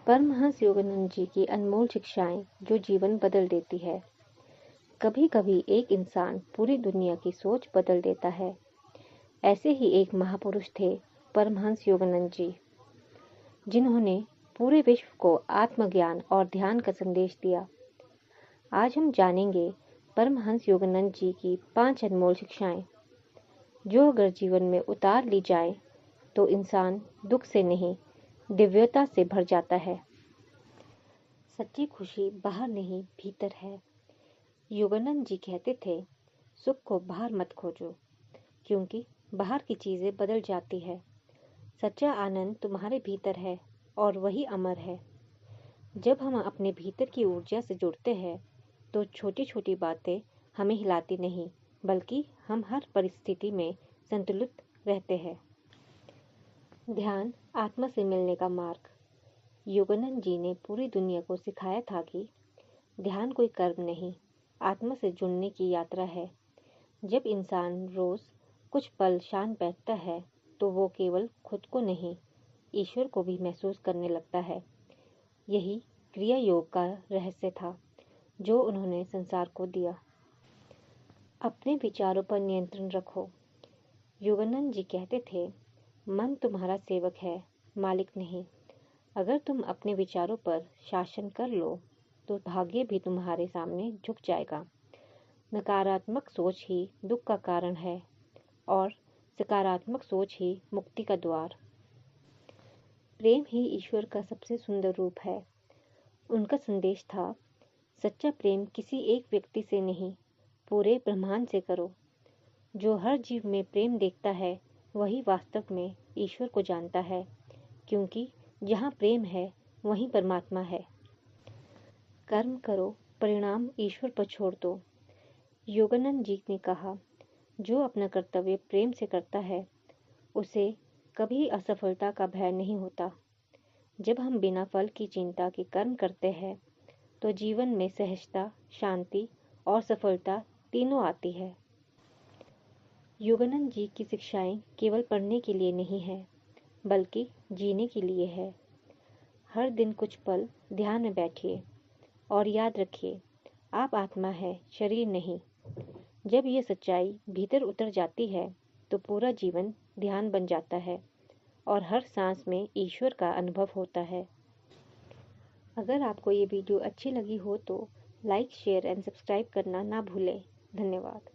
परमहंस योगानंद जी की अनमोल शिक्षाएं जो जीवन बदल देती है। कभी कभी एक इंसान पूरी दुनिया की सोच बदल देता है। ऐसे ही एक महापुरुष थे परमहंस योगानंद जी, जिन्होंने पूरे विश्व को आत्मज्ञान और ध्यान का संदेश दिया। आज हम जानेंगे परमहंस योगानंद जी की 5 अनमोल शिक्षाएं, जो अगर जीवन में उतार ली जाए तो इंसान दुख से नहीं, दिव्यता से भर जाता है। सच्ची खुशी बाहर नहीं, भीतर है। योगानंद जी कहते थे, सुख को बाहर मत खोजो, क्योंकि बाहर की चीजें बदल जाती है। सच्चा आनंद तुम्हारे भीतर है और वही अमर है। जब हम अपने भीतर की ऊर्जा से जुड़ते हैं तो छोटी छोटी बातें हमें हिलाती नहीं, बल्कि हम हर परिस्थिति में संतुलित रहते हैं। ध्यान आत्मा से मिलने का मार्ग। योगानंद जी ने पूरी दुनिया को सिखाया था कि ध्यान कोई कर्म नहीं, आत्मा से जुड़ने की यात्रा है। जब इंसान रोज कुछ पल शांत बैठता है तो वो केवल खुद को नहीं, ईश्वर को भी महसूस करने लगता है। यही क्रिया योग का रहस्य था जो उन्होंने संसार को दिया। अपने विचारों पर नियंत्रण रखो। योगानंद जी कहते थे, मन तुम्हारा सेवक है, मालिक नहीं। अगर तुम अपने विचारों पर शासन कर लो तो भाग्य भी तुम्हारे सामने झुक जाएगा। नकारात्मक सोच ही दुख का कारण है और सकारात्मक सोच ही मुक्ति का द्वार। प्रेम ही ईश्वर का सबसे सुंदर रूप है। उनका संदेश था, सच्चा प्रेम किसी एक व्यक्ति से नहीं, पूरे ब्रह्मांड से करो। जो हर जीव में प्रेम देखता है वही वास्तव में ईश्वर को जानता है, क्योंकि जहाँ प्रेम है वहीं परमात्मा है। कर्म करो, परिणाम ईश्वर पर छोड़ दो। योगानंद जी ने कहा, जो अपना कर्तव्य प्रेम से करता है उसे कभी असफलता का भय नहीं होता। जब हम बिना फल की चिंता के कर्म करते हैं तो जीवन में सहजता, शांति और सफलता तीनों आती है। योगानंद जी की शिक्षाएं केवल पढ़ने के लिए नहीं है, बल्कि जीने के लिए है। हर दिन कुछ पल ध्यान में बैठिए और याद रखिए, आप आत्मा है, शरीर नहीं। जब ये सच्चाई भीतर उतर जाती है तो पूरा जीवन ध्यान बन जाता है और हर सांस में ईश्वर का अनुभव होता है। अगर आपको ये वीडियो अच्छी लगी हो तो लाइक, शेयर एंड सब्सक्राइब करना ना भूलें। धन्यवाद।